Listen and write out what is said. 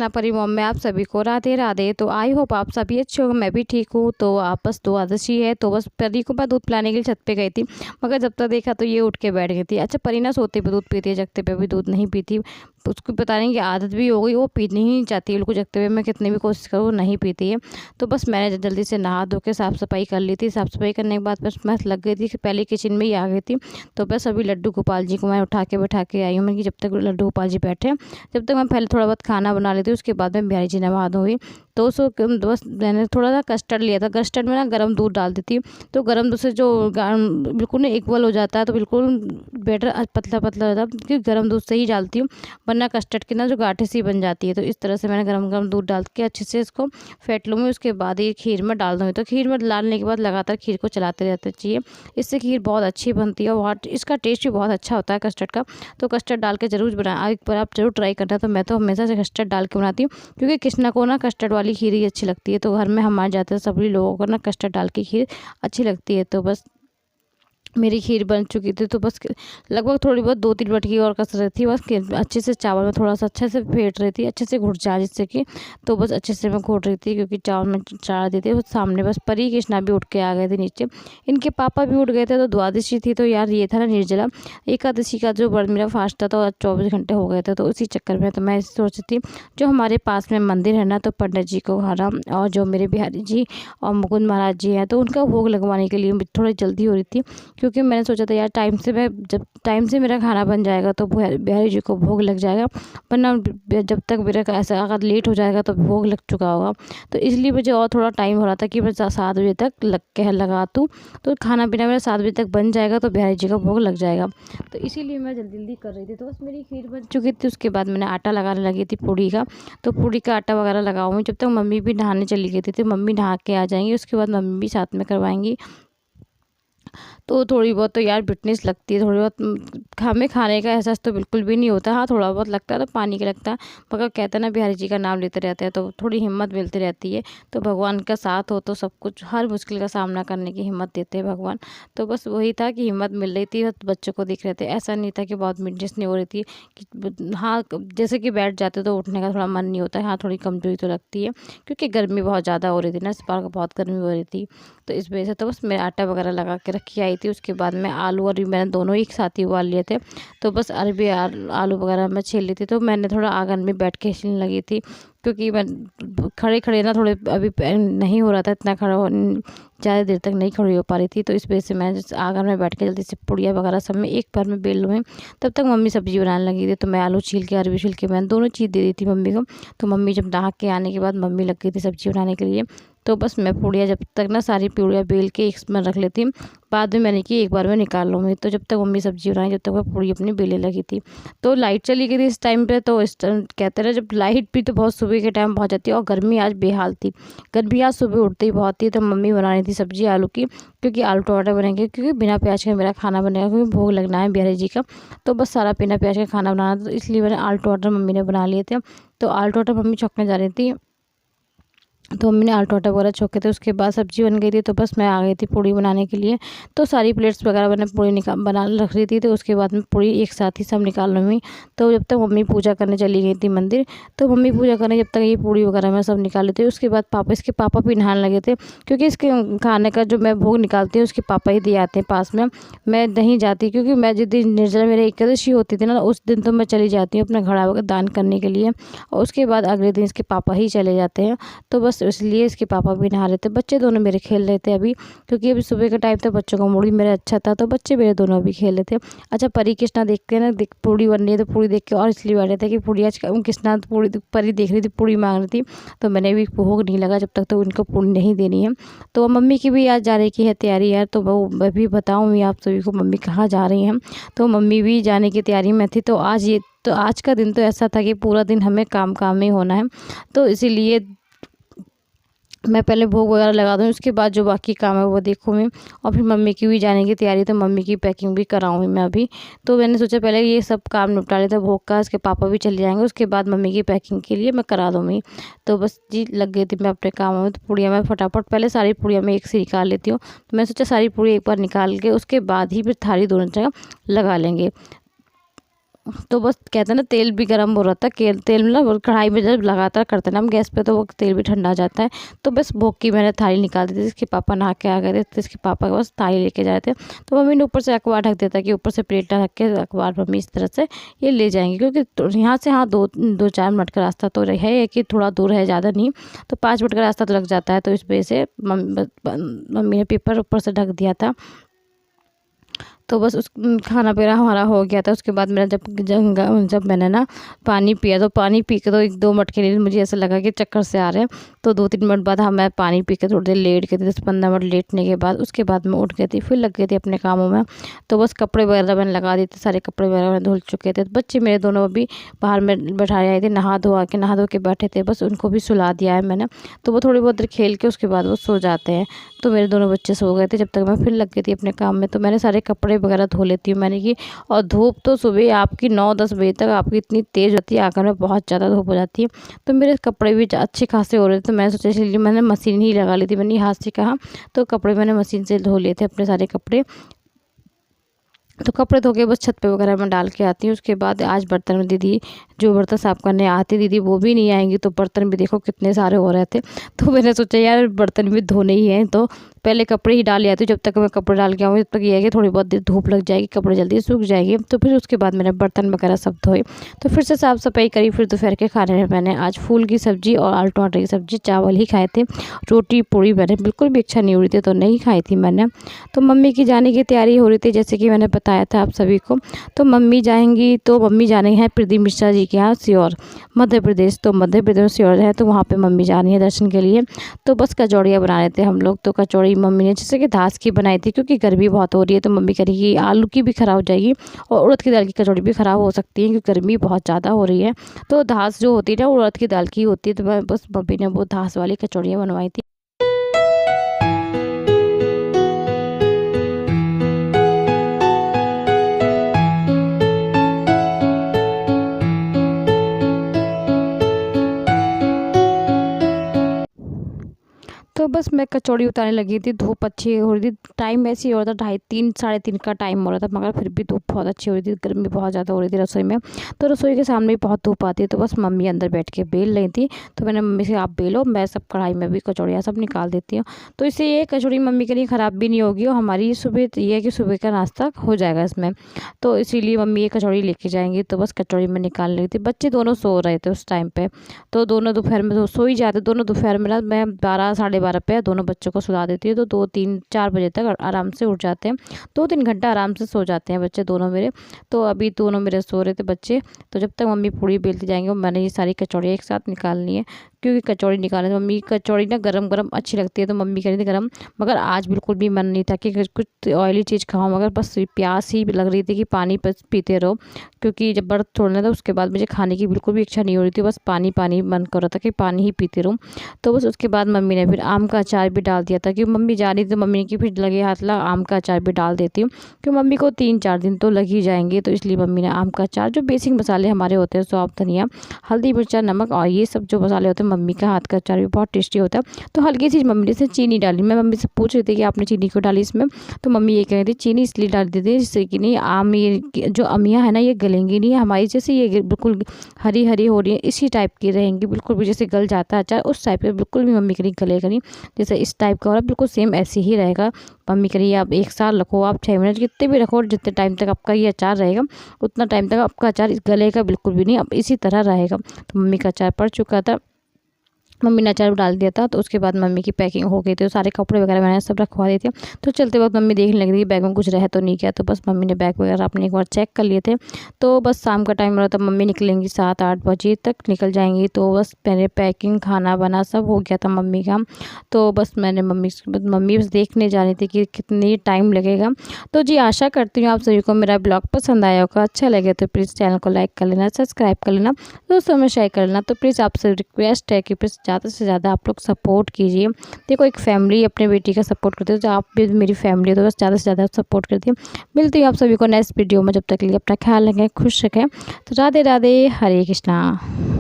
कृष्णा परी मॉम में आप सभी को राधे राधे। तो आई होप आप सभी अच्छे हो, मैं भी ठीक हूँ। तो आप बस द्वादशी है तो बस परी को मैं दूध पिलाने के लिए छत पे गई थी, मगर जब तक देखा तो ये उठ के बैठ गई थी। अच्छा, परी ना सोते पे दूध पीती है, जगते पे भी दूध नहीं पीती। उसको पता नहीं कि आदत भी हो गई, वो पीनी ही नहीं चाहती है बिल्कुल, जगते हुए मैं कितनी भी कोशिश करूँ नहीं पीती है। तो बस मैंने जल्दी से नहा धो के साफ़ सफाई कर ली थी। साफ़ सफाई करने के बाद बस मैं लग गई थी कि पहले किचन में ही आ गई थी। तो बस अभी लड्डू गोपाल जी को मैं उठा के बैठा के आई हूँ। मैं कि जब तक लड्डू गोपाल जी बैठे, जब तक मैं पहले थोड़ा बहुत खाना बना लेती हूँ, उसके बाद मैं बिहारी जी नहा दूँगी। तो बस मैंने थोड़ा सा कस्टर्ड लिया था। कस्टर्ड में ना गर्म दूध डाल देती हूँ, तो गर्म दूध से जो बिल्कुल ना इक्वल हो जाता है, तो बिल्कुल बेटर पतला पतला हो जाता है, क्योंकि गर्म दूध से ही डालती हूँ, वरना कस्टर्ड की ना जो गाठी सी बन जाती है। तो इस तरह से मैंने गर्म गर्म दूध डाल के अच्छे से इसको फेंट लूँगी। उसके बाद ये खीर में डाल दूँगी। तो खीर में डालने के बाद लगातार खीर को चलाते रहते चाहिए, इससे खीर बहुत अच्छी बनती है और इसका टेस्ट भी बहुत अच्छा होता है कस्टर्ड का। तो कस्टर्ड डाल के ज़रूर बनाना, एक बार आप ज़रूर ट्राई करना। तो मैं तो हमेशा से कस्टर्ड डाल के बनाती हूँ, क्योंकि कृष्णा को ना कस्टर्ड वाली खीर ही अच्छी लगती है। तो घर में हमारे जाते हैं सभी लोगों को ना कस्टर्ड डाल के खीर अच्छी लगती है। तो बस मेरी खीर बन चुकी थी। तो बस लगभग थोड़ी बहुत 2-3 मिनट की और कसर थी। बस अच्छे से चावल में थोड़ा सा अच्छे से फेंट रही थी, अच्छे से घुट जाए जिससे कि, तो बस अच्छे से मैं घोट रही थी, क्योंकि चावल में चढ़ा दी थी। सामने बस परी कृष्णा भी उठ के आ गए थे नीचे, इनके पापा भी उठ गए थे। तो द्वादशी थी, तो यार ये था ना निर्जला एकादशी का जो व्रत मेरा फास्ट था, तो 24 घंटे हो गए थे। तो उसी चक्कर में तो मैं सोचती थी, जो हमारे पास में मंदिर है ना, तो पंडित जी को खाना, और जो मेरे बिहारी जी और मुकुंद महाराज जी हैं, तो उनका भोग लगवाने के लिए थोड़ी जल्दी हो रही थी। क्योंकि मैंने सोचा था यार जब टाइम से मेरा खाना बन जाएगा तो बिहारी जी को भोग लग जाएगा, वरना जब तक मेरा ऐसा अगर लेट हो जाएगा तो भोग लग चुका होगा। तो इसलिए मुझे और थोड़ा टाइम हो रहा था कि मैं 7 बजे तक लगा दूँ, तो खाना पीना मेरा 7 बजे तक बन जाएगा, तो बिहारी जी का भोग लग जाएगा। तो इसीलिए मैं जल्दी जल्दी कर रही थी। तो बस मेरी खीर बन चुकी थी। उसके बाद मैंने आटा लगाने लगी थी पूड़ी का। तो पूड़ी का आटा वगैरह लगाऊंगी, जब तक मम्मी भी नहाने चली गई थी। तो मम्मी नहा के आ जाएंगी, उसके बाद मम्मी भी साथ में करवाएंगी। तो थोड़ी बहुत तो यार फिटनेस लगती है, थोड़ी बहुत हमें खाने का एहसास तो बिल्कुल भी नहीं होता। हाँ, थोड़ा बहुत लगता है तो पानी का लगता है, मगर कहते हैं ना बिहारी जी का नाम लेते रहते हैं तो थोड़ी हिम्मत मिलती रहती है। तो भगवान का साथ हो तो सब कुछ, हर मुश्किल का सामना करने की हिम्मत देते हैं भगवान। तो बस वही था कि हिम्मत मिल रही थी, तो बच्चों को दिख रहे थे। ऐसा नहीं था कि बहुत फिटनेस नहीं हो रही थी कि हाँ, जैसे कि बैठ जाते तो उठने का थोड़ा मन नहीं होता है। हाँ, थोड़ी कमजोरी तो लगती है, क्योंकि गर्मी बहुत ज़्यादा हो रही थी ना, इस बार बहुत गर्मी हो रही थी। तो इस वजह से तो बस मैं आटा वगैरह लगा के रखी आई थी। उसके बाद मैं आलू और मैंने दोनों एक साथ ही उबाल लिए थे। तो बस अरबी आलू वगैरह मैं छील ली थी। तो मैंने थोड़ा आंगन में बैठ के छीलने लगी थी, क्योंकि मैं खड़े खड़े ना थोड़े अभी नहीं हो रहा था, इतना ज़्यादा देर तक नहीं खड़ी हो पा रही थी। तो इस वजह से मैं आंगन में बैठ के जल्दी से पुड़िया वगैरह सब मैं एक बार में बेल लूँगी। तब तक मम्मी सब्जी बनाने लगी थी। तो मैं आलू छील के अरबी छील के मैंने दोनों चीज़ दे दी थी मम्मी को। तो मम्मी जब नहा के आने के बाद मम्मी लग गई थी सब्जी बनाने के लिए। तो बस मैं पूड़िया जब तक ना सारी पूड़िया बेल के एक में रख लेती, बाद में मैंने कि एक बार में निकाल लूँगी। तो जब तक मम्मी सब्जी बनाई, जब तक मैं पूड़ी अपनी बेले लगी थी, तो लाइट चली गई थी इस टाइम पे। तो इस टाइम कहते रहे, जब लाइट भी तो बहुत सुबह के टाइम पहुँच जाती है, और गर्मी आज बेहाल थी। गर्मी आज सुबह उठते ही बहुत थी। तो मम्मी बना रही थी सब्जी आलू की, क्योंकि आलू टमाटर बनेंगे, क्योंकि बिना प्याज के मेरा खाना बनेगा, क्योंकि भोग लगना है बिहारी जी का। तो बस सारा बिना प्याज का खाना बनाना था, तो इसलिए मैंने आलू टमाटर मम्मी ने बना लिए थे। तो आलू टमाटर मम्मी छौंकने जा रही थी, तो मम्मी ने आलू टमाटर वगैरह छोके थे। उसके बाद सब्जी बन गई थी। तो बस मैं आ गई थी पूड़ी बनाने के लिए। तो सारी प्लेट्स वगैरह मैंने पूड़ी बना रख रही थी। तो उसके बाद में पूड़ी एक साथ ही सब निकाल लूँगी। तो जब तक मम्मी पूजा करने चली गई थी मंदिर, तो मम्मी पूजा करने जब तक ये पूड़ी वगैरह मैं सब निकाल लेती। उसके बाद इसके पापा भी नहाने लगे थे, क्योंकि इसके खाने का जो मैं भोग निकालती हूँ उसके पापा ही दिए आते हैं पास में। मैं नहीं जाती, क्योंकि मैं जिस दिन निर्जला मेरी एकादशी होती थी ना, उस दिन तो मैं चली जाती हूँ अपना घड़ा वगैरह दान करने के लिए, और उसके बाद अगले दिन इसके पापा ही चले जाते हैं। तो बस इसलिए इसके पापा भी नहा रहे थे। बच्चे दोनों मेरे खेल रहे थे अभी, क्योंकि अभी सुबह का टाइम था, बच्चों का मूड भी मेरा अच्छा था। तो बच्चे मेरे दोनों अभी खेल रहे थे। अच्छा, परी कृष्णा देख के ना पूड़ी बन रही है, तो पूड़ी देख के और इसलिए बैठे थे कि पूड़ी आज कृष्णा पूड़ी, परी देख रही थी पूड़ी मांग रही थी। तो मैंने भी भोग नहीं लगा जब तक तो उनको पूड़ी नहीं देनी है। तो मम्मी की भी आज जाने की है तैयारी यार। तो वो मैं भी बताऊँगी आप सभी को मम्मी कहाँ जा रही हैं। तो मम्मी भी जाने की तैयारी में थी। तो आज का दिन तो ऐसा था कि पूरा दिन हमें काम में होना है। तो इसीलिए मैं पहले भोग वगैरह लगा दूँ, उसके बाद जो बाकी काम है वो देखूँगी। और फिर मम्मी की भी जाने की तैयारी, तो मम्मी की पैकिंग भी कराऊँगी मैं अभी। तो मैंने सोचा पहले ये सब काम निपटा लेते हैं भोग का, इसके पापा भी चले जाएंगे, उसके बाद मम्मी की पैकिंग के लिए मैं करा दूँगी। तो बस जी लग गई थी मैं अपने काम में। तो पूड़ियाँ मैं फटाफट पहले सारी पूड़ियाँ मैं एक से निकाल लेती हूँ। तो मैं सोचा सारी पूड़ी एक बार निकाल के उसके बाद ही फिर थाली दोनों जगह लगा लेंगे। तो बस कहते हैं ना तेल भी गर्म हो रहा था, तेल मतलब कढ़ाई में जब लगातार करते ना हम गैस पे तो वो तेल भी ठंडा जाता है। तो बस भोग की मैंने थाली निकाल दी थी, इसके पापा नहा के आ गए थे तो इसके पापा के पास थाली लेके जा रहे थे। तो मम्मी ने ऊपर से अखबार ढक दिया था कि ऊपर से प्लेट ढक के अखबार मम्मी इस तरह से ये ले जाएंगे, क्योंकि यहाँ से हाँ 2-4 मिनट का रास्ता तो है कि थोड़ा दूर है, ज़्यादा नहीं, तो 5 मिनट का रास्ता तो लग जाता है। तो इस वजह से मम्मी ने पेपर ऊपर से ढक दिया था। तो बस उस खाना पीना हमारा हो गया था। उसके बाद मैंने जब मैंने ना पानी पिया, तो पानी पी के तो 1-2 मिनट के लिए मुझे ऐसा लगा कि चक्कर से आ रहे हैं। तो 2-3 मिनट बाद मैं पानी पी के थोड़ी देर लेट गई थी, 10-15 मिनट लेटने के बाद उसके बाद मैं उठ गई थी, फिर लग गई थी अपने कामों में। तो बस कपड़े वगैरह मैंने लगा दिए थे, सारे कपड़े वगैरह मैंने धुल चुके थे। बच्चे मेरे दोनों अभी बाहर में बैठाए आए थे, नहा धो के बैठे थे, बस उनको भी सुला दिया है मैंने। तो वो थोड़ी बहुत देर खेल के उसके बाद वो सो जाते हैं। तो मेरे दोनों बच्चे सो गए थे, जब तक मैं फिर लग गई थी अपने काम में। तो मैंने सारे कपड़े वगैरह धो लेती हूँ मैंने कि, और धूप तो सुबह आपकी 9-10 बजे तक आपकी इतनी तेज़ होती है, आंगन में बहुत ज़्यादा धूप हो जाती है। तो मेरे कपड़े भी अच्छे खासे हो रहे थे, तो मैंने सोचा इसलिए मैंने मशीन ही लगा ली थी, मैंने हाथ से कहा। तो कपड़े मैंने मशीन से धो लिए थे अपने सारे कपड़े। तो कपड़े धो के बस छत पे वगैरह मैं डाल के आती हूँ। उसके बाद आज बर्तन में दीदी जो बर्तन साफ़ करने आती दीदी वो भी नहीं आएंगी, तो बर्तन भी देखो कितने सारे हो रहे थे। तो मैंने सोचा यार बर्तन भी धोने ही हैं, तो पहले कपड़े ही डाल आती हूँ। जब तक मैं कपड़े डाल के आऊँ जब तक ये है कि थोड़ी बहुत देर धूप लग जाएगी, कपड़े जल्दी सूख जाएंगे। तो फिर उसके बाद मैंने बर्तन वगैरह सब धोए, तो फिर से साफ़ सफाई करी। फिर दोपहर के खाने में मैंने आज फूल की सब्ज़ी और आलू टमाटर की सब्ज़ी, चावल ही खाए थे। रोटी पूड़ी मैंने बिल्कुल भी इच्छा नहीं हो रही थी तो नहीं खाई थी मैंने। तो मम्मी की जाने की तैयारी हो रही थी, जैसे कि मैंने बताया था आप सभी को। तो मम्मी जाएंगी, तो मम्मी जाने हैं प्रदीप मिश्रा जी के यहाँ सियोर मध्य प्रदेश। तो मध्य प्रदेश में सियोर है, तो वहाँ पे मम्मी जा रही है दर्शन के लिए। तो बस कचौड़ियाँ बना रहे थे हम लोग। तो कचौड़ी मम्मी ने जैसे कि धास की बनाई थी, क्योंकि गर्मी बहुत हो रही है। तो मम्मी करेगी आलू की भी ख़राब हो जाएगी और उड़द की दाल की कचौड़ी भी ख़राब हो सकती है, क्योंकि गर्मी बहुत ज़्यादा हो रही है। तो धास जो होती है ना उड़द की दाल की होती है, तो मैं बस मम्मी ने वो धास वाली कचौड़ियाँ बनवाई थी। तो बस मैं कचौड़ी उतारने लगी थी, धूप अच्छी हो रही थी, टाइम ऐसे ही हो रहा था 2:30 साढ़े 3 का टाइम हो रहा था, मगर फिर भी धूप बहुत अच्छी हो रही थी, गर्मी बहुत ज़्यादा हो रही थी रसोई में। तो रसोई के सामने भी बहुत धूप आती है। तो बस मम्मी अंदर बैठ के बेल रही थी, तो मैंने मम्मी से आप बेलो, मैं सब कढ़ाई में भी कचौड़ियाँ सब निकाल देती हूँ। तो इससे ये कचौड़ी मम्मी के लिए ख़राब भी नहीं होगी और हमारी सुबह ये है कि सुबह का नाश्ता हो जाएगा इसमें। तो इसीलिए मम्मी ये कचौड़ी लेके जाएंगी। तो बस कचौड़ी में निकाल रही थी, बच्चे दोनों सो रहे थे उस टाइम पे। तो दोनों दोपहर में तो सो ही जाते, दोनों दोपहर में ना मैं 12 साढ़े 12 पे दोनों बच्चों को सुला देती हूँ। तो 2-3-4 बजे तक आराम से उठ जाते हैं, 2-3 घंटा आराम से सो जाते हैं बच्चे दोनों मेरे। तो अभी दोनों मेरे सो रहे थे बच्चे। तो जब तक मम्मी पूड़ी बेलती जाएंगे मैंने ये सारी कचौड़ियाँ एक साथ निकालनी है, क्योंकि कचौड़ी निकालने तो मम्मी कचौड़ी ना गरम गरम अच्छी लगती है, तो मम्मी कह रही थी गरम। मगर आज बिल्कुल भी मन नहीं था कि कुछ ऑयली चीज़ खाऊं, मगर बस प्यास ही लग रही थी कि पानी बस पीते रहो, क्योंकि जब व्रत छोड़ना था उसके बाद मुझे खाने की बिल्कुल भी इच्छा नहीं हो रही थी, बस पानी पानी मन कर रहा था कि पानी ही पीते रहूँ। तो बस उसके बाद मम्मी ने फिर आम का अचार भी डाल दिया था, कि मम्मी जा रही थी तो मम्मी ने कि फिर लगे हाथ ला आम का अचार भी डाल देती हूँ, क्योंकि मम्मी को 3-4 दिन तो लग ही जाएंगे। तो इसलिए मम्मी ने आम का अचार, जो बेसिक मसाले हमारे होते हैं, सौंफ धनिया हल्दी मिर्चा नमक और ये सब जो मसाले होते हैं, मम्मी का हाथ का अचार भी बहुत टेस्टी होता है। तो हल्की सी मम्मी ने इसमें चीनी डाली, मैं मम्मी से पूछ रही थी कि आपने चीनी क्यों डाली इसमें। तो मम्मी ये कह रही थी चीनी इसलिए डाल दी थी जिससे कि नहीं आम ये जो अमियाँ है ना ये गलेंगी नहीं, हमारी जैसे ये बिल्कुल हरी हरी हो रही है इसी टाइप की रहेंगी, बिल्कुल भी जैसे गल जाता है अचार उस टाइप का बिल्कुल भी मम्मी करी गलेगा नहीं, जैसे इस टाइप का हो रहा है बिल्कुल सेम ऐसे ही रहेगा। मम्मी करिए आप 1 साल रखो, आप 6 महीने कितने भी रखो, जितने टाइम तक आपका ये अचार रहेगा उतना टाइम तक आपका अचार गलेगा बिल्कुल भी नहीं, अब इसी तरह रहेगा। तो मम्मी का अचार पड़ चुका था, मम्मी ने अचार डाल दिया था। तो उसके बाद मम्मी की पैकिंग हो गई थी, तो सारे कपड़े वगैरह मैंने सब रखवा दिए थे। तो चलते वक्त मम्मी देखने लगी थी बैग में कुछ रह तो नहीं गया, तो बस मम्मी ने बैग वगैरह अपने एक बार चेक कर लिए थे। तो बस शाम का टाइम रहा था, मम्मी निकलेंगी 7-8 बजे तक निकल जाएंगी। तो बस मेरे पैकिंग खाना बना सब हो गया था मम्मी का। तो बस मैंने मम्मी बस देखने जा रही थी कि कितनी टाइम लगेगा। तो जी आशा करती हूँ आप सभी को मेरा ब्लॉग पसंद आया होगा, अच्छा लगे तो प्लीज़ चैनल को लाइक कर लेना, सब्सक्राइब कर लेना, दोस्तों में शेयर कर लेना। तो प्लीज़ आपसे रिक्वेस्ट है कि प्लीज़ ज़्यादा से ज़्यादा आप लोग सपोर्ट कीजिए। देखो एक फैमिली अपने बेटी का सपोर्ट करती है, तो आप भी मेरी फैमिली है, तो बस ज़्यादा से ज़्यादा सपोर्ट करती है। मिलती हूँ आप सभी को नेक्स्ट वीडियो में, जब तक के लिए अपना ख्याल रखें, खुश रखें। तो राधे राधे, हरे कृष्णा।